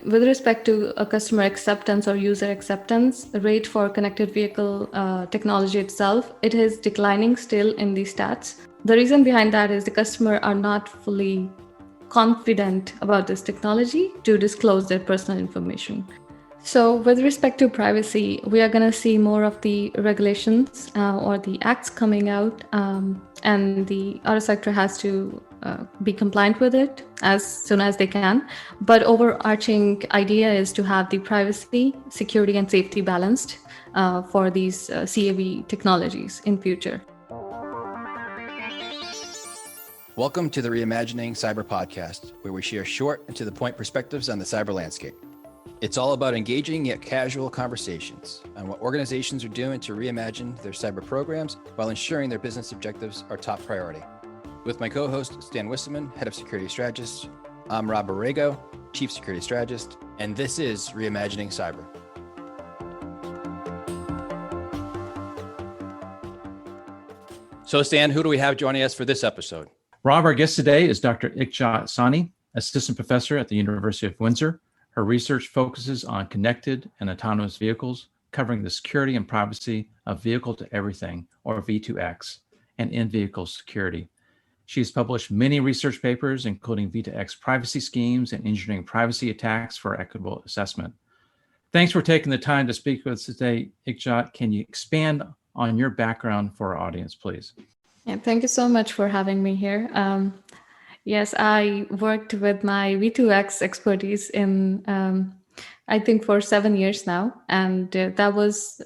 With respect to a customer acceptance or user acceptance, the rate for connected vehicle technology itself, it is declining still in the stats. The reason behind that is the customer are not fully confident about this technology to disclose their personal information. So with respect to privacy, we are going to see more of the regulations or the acts coming out, and the auto sector has to be compliant with it as soon as they can. But overarching idea is to have the privacy, security, and safety balanced for these CAV technologies in future. Welcome to the Reimagining Cyber podcast, where we share short and to the point perspectives on the cyber landscape. It's all about engaging yet casual conversations on what organizations are doing to reimagine their cyber programs while ensuring their business objectives are top priority. With my co-host, Stan Wisseman, Head of Security Strategist, I'm Rob Aragao, Chief Security Strategist, and this is Reimagining Cyber. So Stan, who do we have joining us for this episode? Rob, our guest today is Dr. Ikjot Saini, Assistant Professor at the University of Windsor. Her research focuses on connected and autonomous vehicles, covering the security and privacy of vehicle-to-everything, or V2X, and in-vehicle security. She has published many research papers, including V2X privacy schemes and engineering privacy attacks for equitable assessment. Thanks for taking the time to speak with us today, Ikjot. Can you expand on your background for our audience, please? Yeah, thank you so much for having me here. Yes, I worked with my V2X expertise in, I think, for 7 years now. And that was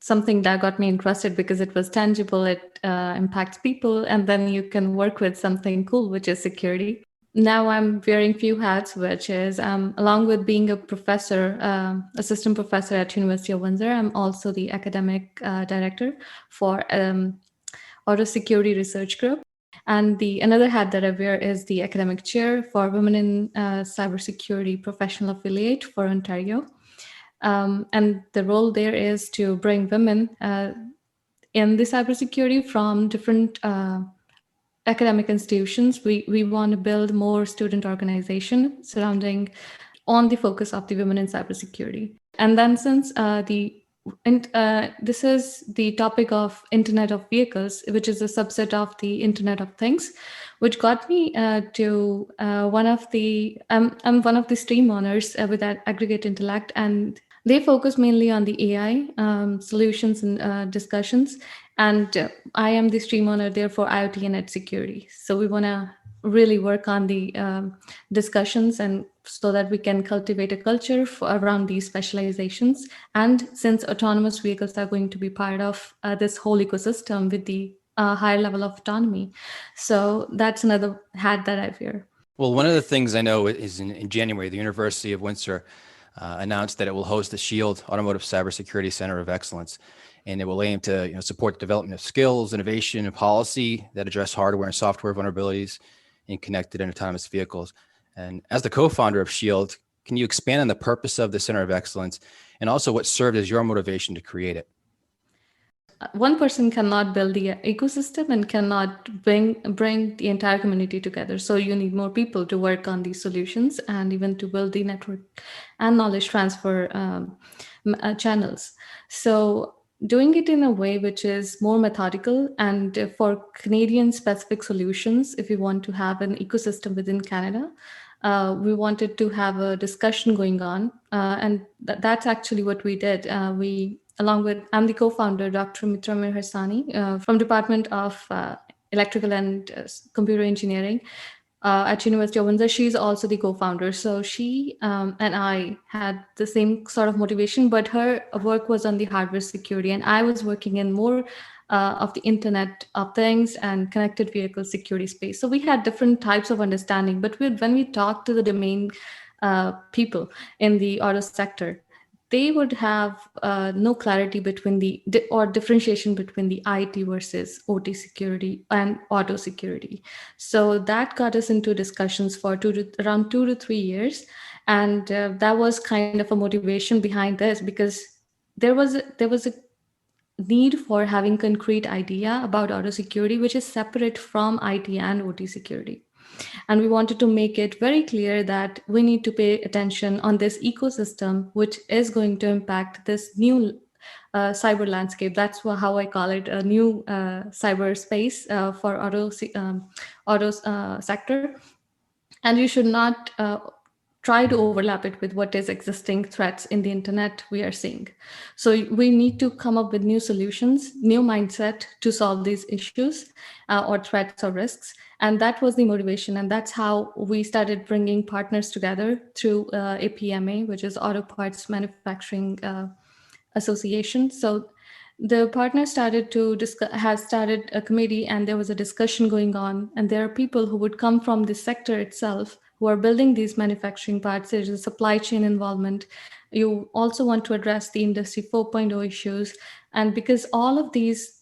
something that got me interested because it was tangible, it impacts people, and then you can work with something cool, which is security. Now I'm wearing few hats, which is, along with being a professor, assistant professor at University of Windsor, I'm also the academic director for Auto Security Research Group. And another hat that I wear is the academic chair for Women in Cybersecurity Professional Affiliate for Ontario. And the role there is to bring women in the cybersecurity from different academic institutions. We want to build more student organization surrounding on the focus of the women in cybersecurity. And then since this is the topic of Internet of Vehicles, which is a subset of the Internet of Things, which got me to I'm one of the stream owners with that Aggregate Intellect, and they focus mainly on the AI solutions and discussions. And I am the stream owner there for IoT and edge security. So we want to really work on the discussions, and so that we can cultivate a culture around these specializations. And since autonomous vehicles are going to be part of this whole ecosystem with the higher level of autonomy. So that's another hat that I wear. Well, one of the things I know is in January, the University of Windsor announced that it will host the SHIELD Automotive Cybersecurity Center of Excellence. And it will aim to support the development of skills, innovation, and policy that address hardware and software vulnerabilities in connected and autonomous vehicles. And as the co-founder of SHIELD, can you expand on the purpose of the Center of Excellence and also what served as your motivation to create it? One person cannot build the ecosystem and cannot bring the entire community together. So you need more people to work on these solutions and even to build the network and knowledge transfer channels. So doing it in a way which is more methodical, and for Canadian specific solutions, if we want to have an ecosystem within Canada, we wanted to have a discussion going on. And that's actually what we did. I'm the co-founder, Dr. Mitra Mehersani, from Department of Electrical and Computer Engineering at University of Windsor. She's also the co-founder. So she and I had the same sort of motivation, but her work was on the hardware security, and I was working in more of the Internet of Things and connected vehicle security space. So we had different types of understanding, but when we talked to the domain people in the auto sector, they would have no clarity between or differentiation between the IT versus OT security and auto security. So that got us into discussions for around 2 to 3 years. And that was kind of a motivation behind this, because there was a need for having concrete idea about auto security, which is separate from IT and OT security. And we wanted to make it very clear that we need to pay attention on this ecosystem, which is going to impact this new cyber landscape. That's how I call it, a new cyber space for auto sector. And you should not try to overlap it with what is existing threats in the internet we are seeing. So we need to come up with new solutions, new mindset to solve these issues or threats or risks. And that was the motivation. And that's how we started bringing partners together through APMA, which is Auto Parts Manufacturing Association. So the partner started to has started a committee, and there was a discussion going on, and there are people who would come from the sector itself who are building these manufacturing parts. There's a supply chain involvement. You also want to address the industry 4.0 issues, and because all of these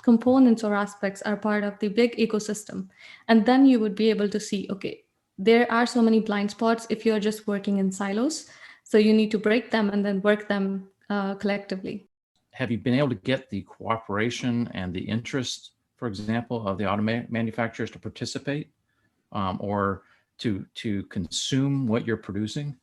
components or aspects are part of the big ecosystem, and then you would be able to see, okay, there are so many blind spots if you're just working in silos. So you need to break them and then work them collectively. Have you been able to get the cooperation and the interest, for example, of the auto manufacturers to participate or to consume what you're producing?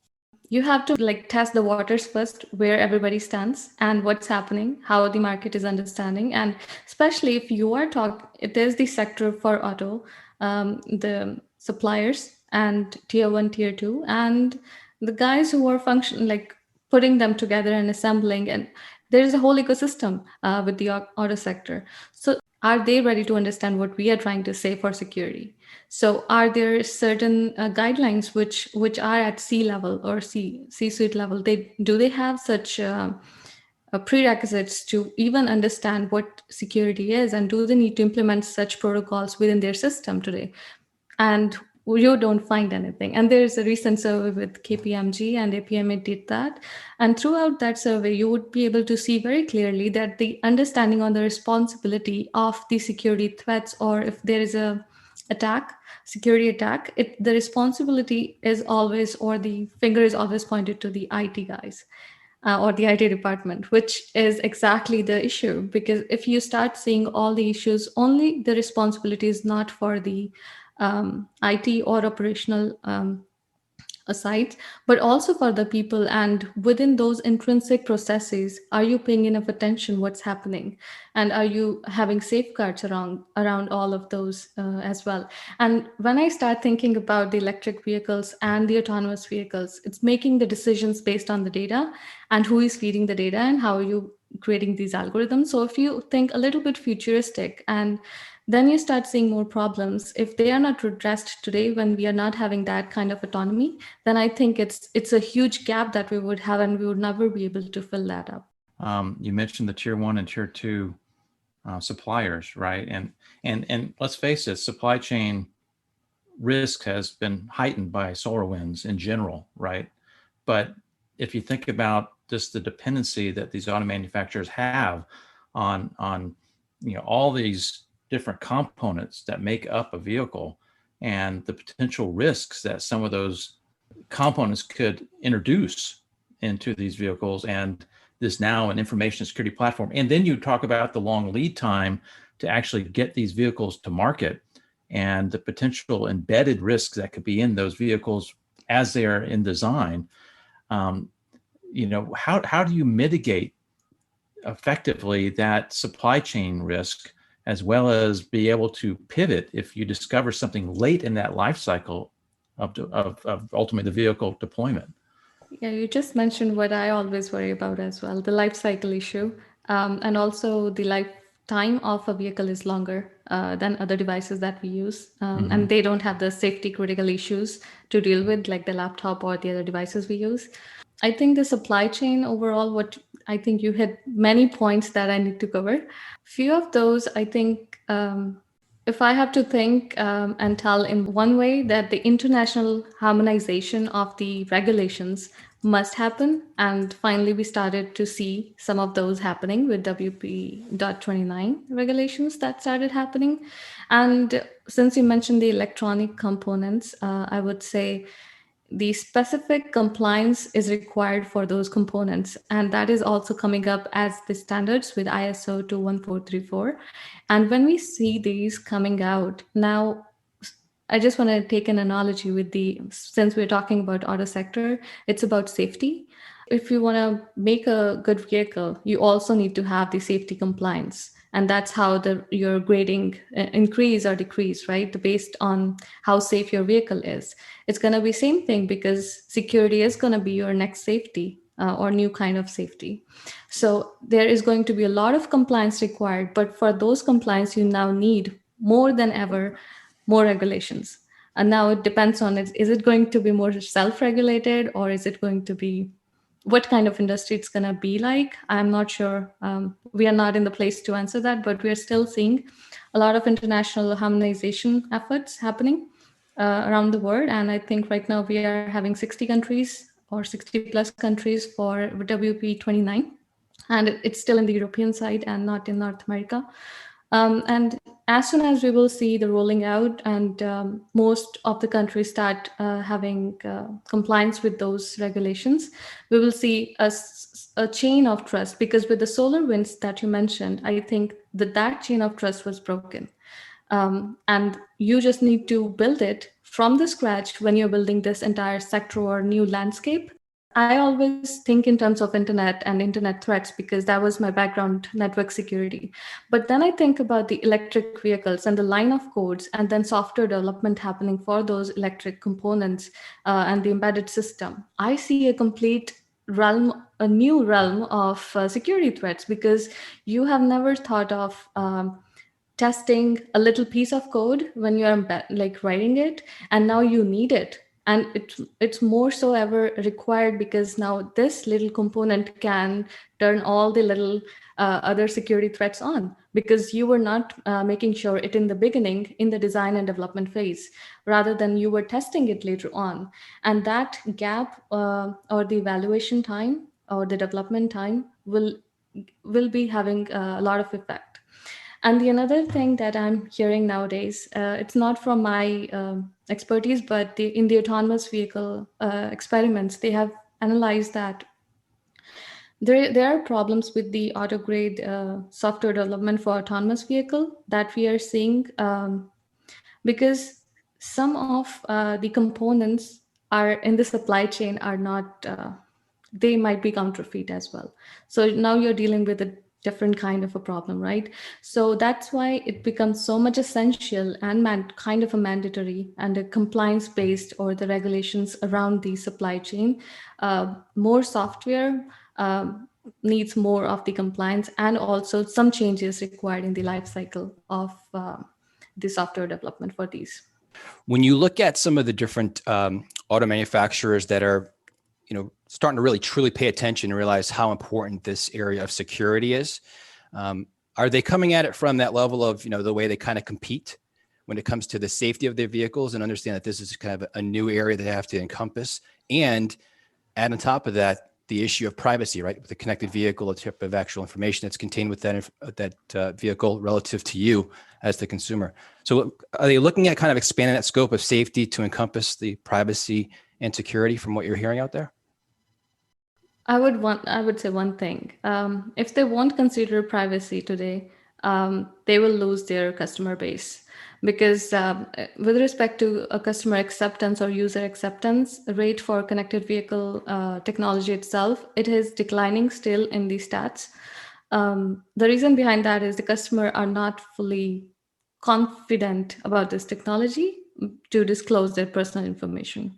You have to test the waters first, where everybody stands and what's happening, how the market is understanding. And especially if you are it is the sector for auto, the suppliers and tier 1, tier 2, and the guys who are putting them together and assembling. And there is a whole ecosystem with the auto sector. So are they ready to understand what we are trying to say for security? So are there certain guidelines which are at C level or C-suite level? Do they have such prerequisites to even understand what security is, and do they need to implement such protocols within their system today? And you don't find anything. And there's a recent survey with KPMG, and APMA did that. And throughout that survey, you would be able to see very clearly that the understanding on the responsibility of the security threats, or if there is a security attack, the responsibility is always, or the finger is always pointed to the IT guys. Or the IT department, which is exactly the issue. Because if you start seeing all the issues, only the responsibility is not for the IT or operational sides, but also for the people. And within those intrinsic processes, are you paying enough attention what's happening? And are you having safeguards around all of those as well? And when I start thinking about the electric vehicles and the autonomous vehicles, it's making the decisions based on the data and who is feeding the data and how are you creating these algorithms. So if you think a little bit futuristic, and then you start seeing more problems. If they are not addressed today, when we are not having that kind of autonomy, then I think it's a huge gap that we would have, and we would never be able to fill that up. You mentioned the tier 1 and tier 2 suppliers, right? And let's face it, supply chain risk has been heightened by SolarWinds in general, right? But if you think about just the dependency that these auto manufacturers have on all these different components that make up a vehicle, and the potential risks that some of those components could introduce into these vehicles, and this now an information security platform. And then you talk about the long lead time to actually get these vehicles to market, and the potential embedded risks that could be in those vehicles as they are in design. How do you mitigate effectively that supply chain risk, as well as be able to pivot if you discover something late in that life cycle of ultimately the vehicle deployment? Yeah, you just mentioned what I always worry about as well, the life cycle issue. And also the lifetime of a vehicle is longer than other devices that we use. And they don't have the safety critical issues to deal with, like the laptop or the other devices we use. I think the supply chain overall, I think you hit many points that I need to cover. Few of those, I think, if I have to think and tell in one way, that the international harmonization of the regulations must happen. And finally, we started to see some of those happening with WP.29 regulations that started happening. And since you mentioned the electronic components, I would say the specific compliance is required for those components. And that is also coming up as the standards with ISO 21434. And when we see these coming out now, I just want to take an analogy with since we're talking about auto sector, it's about safety. If you want to make a good vehicle, you also need to have the safety compliance. And that's how your grading increase or decrease, right? Based on how safe your vehicle is. It's going to be same thing because security is going to be your next safety or new kind of safety. So there is going to be a lot of compliance required, but for those compliance, you now need more than ever more regulations. And now it depends on it. Is it going to be more self-regulated, or is it going to be what kind of industry it's going to be like? I'm not sure. We are not in the place to answer that, but we are still seeing a lot of international harmonization efforts happening around the world. And I think right now we are having 60 countries or 60 plus countries for WP29. And it's still in the European side and not in North America. And as soon as we will see the rolling out and most of the countries start having compliance with those regulations, we will see a chain of trust, because with the solar winds that you mentioned, I think that chain of trust was broken. And you just need to build it from the scratch when you're building this entire sector or new landscape. I always think in terms of internet and internet threats because that was my background, network security. But then I think about the electric vehicles and the line of codes and then software development happening for those electric components and the embedded system. I see a complete a new realm of security threats, because you have never thought of testing a little piece of code when you're like writing it, and now you need it, and it's more so ever required, because now this little component can turn all the little other security threats on, because you were not making sure it in the beginning in the design and development phase, rather than you were testing it later on. And that gap or the evaluation time or the development time will be having a lot of effect. And the another thing that I'm hearing nowadays, it's not from my expertise, but in the autonomous vehicle experiments, they have analyzed that there are problems with the auto grade software development for autonomous vehicle that we are seeing, because some of the components are in the supply chain are not they might be counterfeit as well. So now you're dealing with a different kind of a problem, right? So that's why it becomes so much essential and kind of a mandatory and a compliance based, or the regulations around the supply chain. More software needs more of the compliance, and also some changes required in the life cycle of the software development for these. When you look at some of the different auto manufacturers that are, starting to really truly pay attention and realize how important this area of security is, are they coming at it from that level of, the way they kind of compete when it comes to the safety of their vehicles, and understand that this is kind of a new area they have to encompass, and add on top of that, the issue of privacy, right? With the connected vehicle, a type of actual information that's contained with that vehicle relative to you as the consumer. So are they looking at kind of expanding that scope of safety to encompass the privacy and security from what you're hearing out there? I would say one thing. If they won't consider privacy today, they will lose their customer base, because with respect to a customer acceptance or user acceptance rate for connected vehicle technology itself, it is declining still in the stats. The reason behind that is the customer are not fully confident about this technology to disclose their personal information.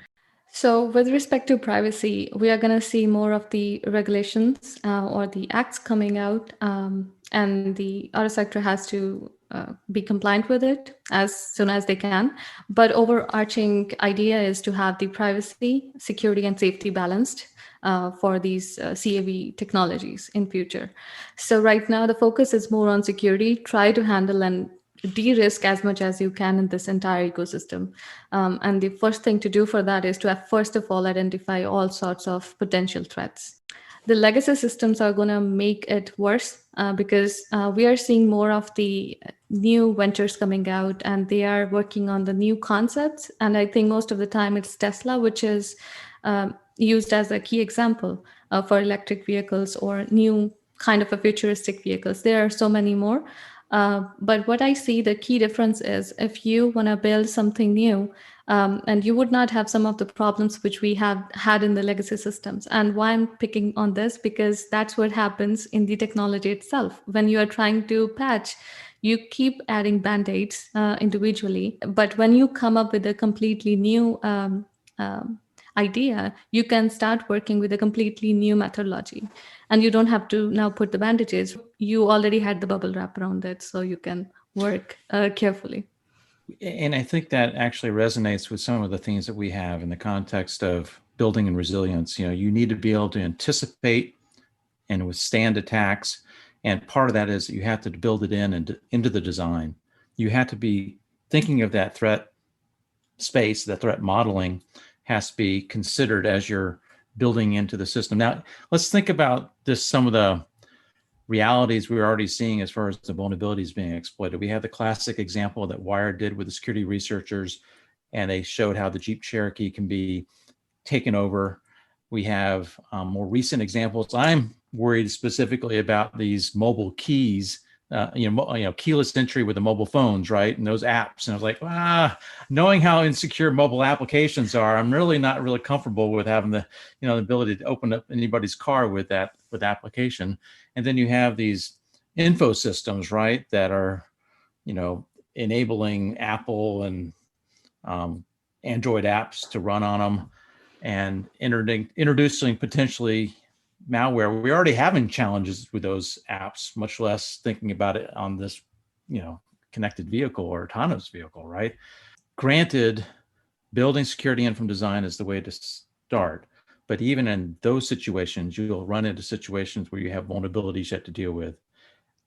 So with respect to privacy, we are going to see more of the regulations or the acts coming out, and the auto sector has to be compliant with it as soon as they can. But overarching idea is to have the privacy, security, and safety balanced for these CAV technologies in future. So right now, the focus is more on security, try to handle and de-risk as much as you can in this entire ecosystem. And the first thing to do for that is to first of all identify all sorts of potential threats. The legacy systems are going to make it worse because we are seeing more of the new ventures coming out, and they are working on the new concepts. And I think most of the time it's Tesla, which is used as a key example for electric vehicles or new kind of a futuristic vehicles. There are so many more. But what I see the key difference is if you want to build something new, and you would not have some of the problems which we have had in the legacy systems. And why I'm picking on this, because that's what happens in the technology itself. When you are trying to patch, you keep adding band-aids individually. But when you come up with a completely new idea, you can start working with a completely new methodology. And you don't have to now put the bandages. You already had the bubble wrap around it, so you can work carefully. And I think that actually resonates with some of the things that we have in the context of building and resilience. You need to be able to anticipate and withstand attacks. And part of that is you have to build it in and into the design. You have to be thinking of that threat space, the threat modeling has to be considered as you're building into the system. Now, let's think about this, some of the realities we're already seeing as far as the vulnerabilities being exploited. We have the classic example that Wired did with the security researchers, and they showed how the Jeep Cherokee can be taken over. We have more recent examples. I'm worried specifically about these mobile keys, keyless entry with the mobile phones, right? And those apps. And I was like, knowing how insecure mobile applications are, I'm really not really comfortable with having the ability to open up anybody's car with application. And then you have these info systems, right, that are, enabling Apple and Android apps to run on them, and introducing potentially malware. We're already having challenges with those apps, much less thinking about it on this, connected vehicle or autonomous vehicle, right? Granted, building security in from design is the way to start. But even in those situations, you'll run into situations where you have vulnerabilities yet to deal with.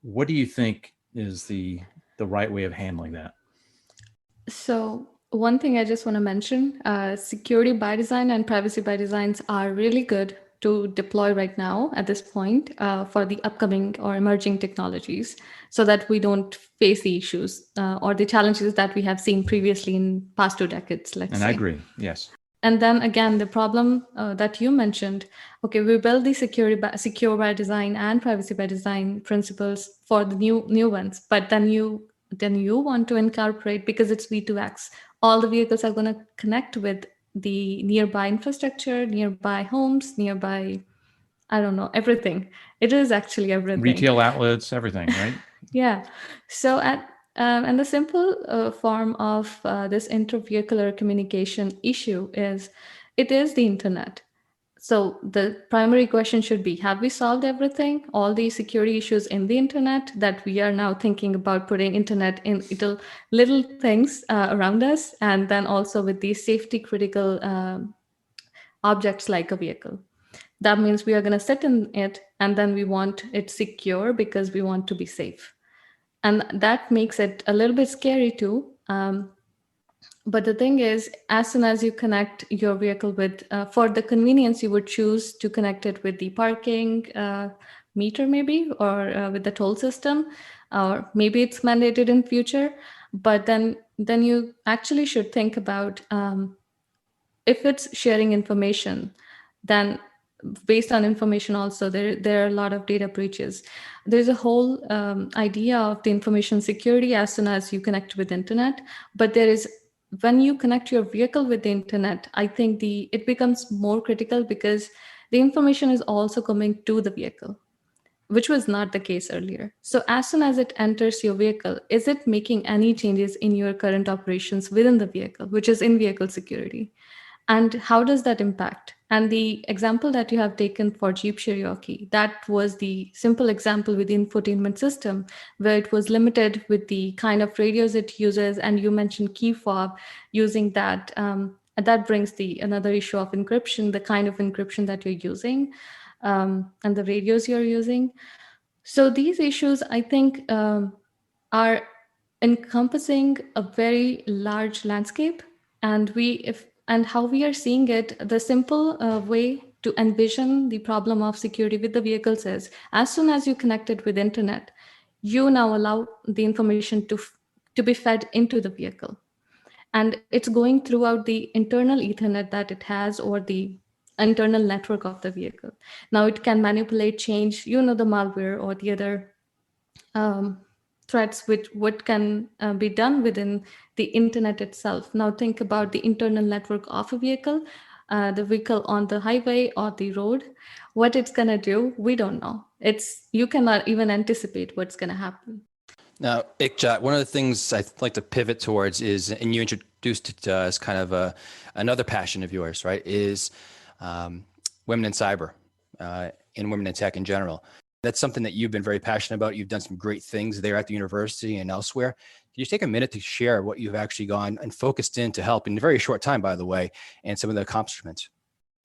What do you think is the right way of handling that? So one thing I just want to mention, security by design and privacy by designs are really good to deploy right now at this point for the upcoming or emerging technologies, so that we don't face the issues or the challenges that we have seen previously in past 2 decades, let's say. And I agree, yes. And then again, the problem that you mentioned, okay, we build the secure by design and privacy by design principles for the new ones, but then you want to incorporate, because it's V2X, all the vehicles are going to connect with the nearby infrastructure, nearby homes, nearby, I don't know, everything. It is actually everything. Retail outlets, everything, right? Yeah. So and the simple form of this intervehicular communication issue is, it is the internet. So the primary question should be, have we solved everything, all the security issues in the internet, that we are now thinking about putting internet in little things around us, and then also with these safety critical objects like a vehicle. That means we are going to sit in it, and then we want it secure because we want to be safe. And that makes it a little bit scary too. But the thing is, as soon as you connect your vehicle with, for the convenience, you would choose to connect it with the parking meter maybe, or with the toll system, or maybe it's mandated in future. But then you actually should think about, if it's sharing information, then based on information also, there are a lot of data breaches. There's a whole idea of the information security as soon as you connect with internet. But when you connect your vehicle with the internet, I think it becomes more critical, because the information is also coming to the vehicle, which was not the case earlier. So as soon as it enters your vehicle, is it making any changes in your current operations within the vehicle, which is in vehicle security? And how does that impact? And the example that you have taken for Jeep Cherokee, that was the simple example with the infotainment system, where it was limited with the kind of radios it uses. And you mentioned key fob, using that. And that brings another issue of encryption, the kind of encryption that you're using, and the radios you're using. So these issues, I think, are encompassing a very large landscape. And how we are seeing it, the simple way to envision the problem of security with the vehicles is, as soon as you connect it with internet, you now allow the information to be fed into the vehicle. And it's going throughout the internal Ethernet that it has, or the internal network of the vehicle. Now it can manipulate, change, the malware or the other threats which what can be done within the internet itself. Now think about the internal network of a vehicle, the vehicle on the highway or the road. What it's going to do, we don't know. You cannot even anticipate what's going to happen. Now, Ikjot, one of the things I'd like to pivot towards is, and you introduced it as kind of another passion of yours, right, is women in cyber and women in tech in general. That's something that you've been very passionate about. You've done some great things there at the university and elsewhere. Can you take a minute to share what you've actually gone and focused in to help in a very short time, by the way, and some of the accomplishments?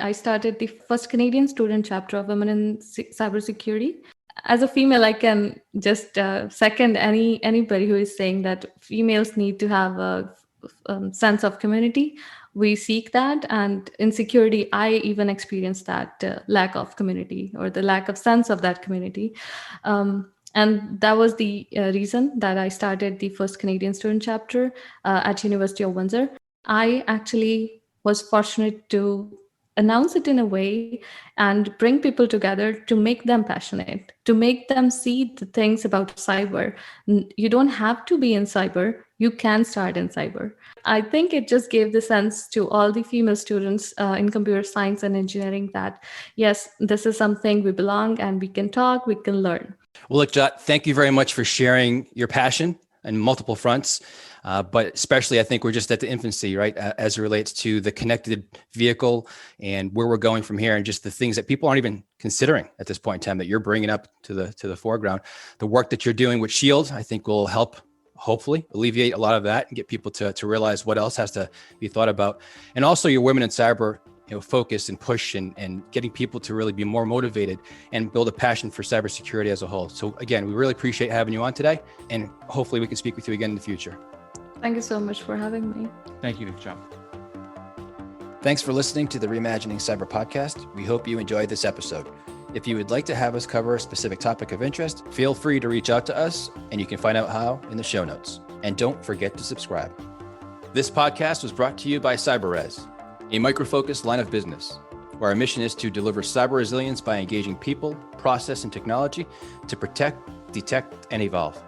I started the first Canadian student chapter of Women in Cybersecurity. As a female, I can just second anybody who is saying that females need to have a sense of community. We seek that, and in security, I even experienced that lack of community or the lack of sense of that community. And that was the reason that I started the first Canadian student chapter at University of Windsor. I actually was fortunate to announce it in a way and bring people together to make them passionate, to make them see the things about cyber. You don't have to be in cyber. You can start in cyber. I think it just gave the sense to all the female students in computer science and engineering that, yes, this is something we belong and we can talk, we can learn. Well, Ikjot, thank you very much for sharing your passion on multiple fronts. But especially, I think we're just at the infancy, right, as it relates to the connected vehicle and where we're going from here, and just the things that people aren't even considering at this point in time that you're bringing up to the foreground. The work that you're doing with Shield, I think, will help hopefully alleviate a lot of that and get people to realize what else has to be thought about. And also your Women in Cyber, focus and push and getting people to really be more motivated and build a passion for cybersecurity as a whole. So again, we really appreciate having you on today, and hopefully we can speak with you again in the future. Thank you so much for having me. Thank you, Ikjot. Thanks for listening to the Reimagining Cyber podcast. We hope you enjoyed this episode. If you would like to have us cover a specific topic of interest, feel free to reach out to us, and you can find out how in the show notes. And don't forget to subscribe. This podcast was brought to you by CyberRes, a micro-focused line of business, where our mission is to deliver cyber resilience by engaging people, process, and technology to protect, detect, and evolve.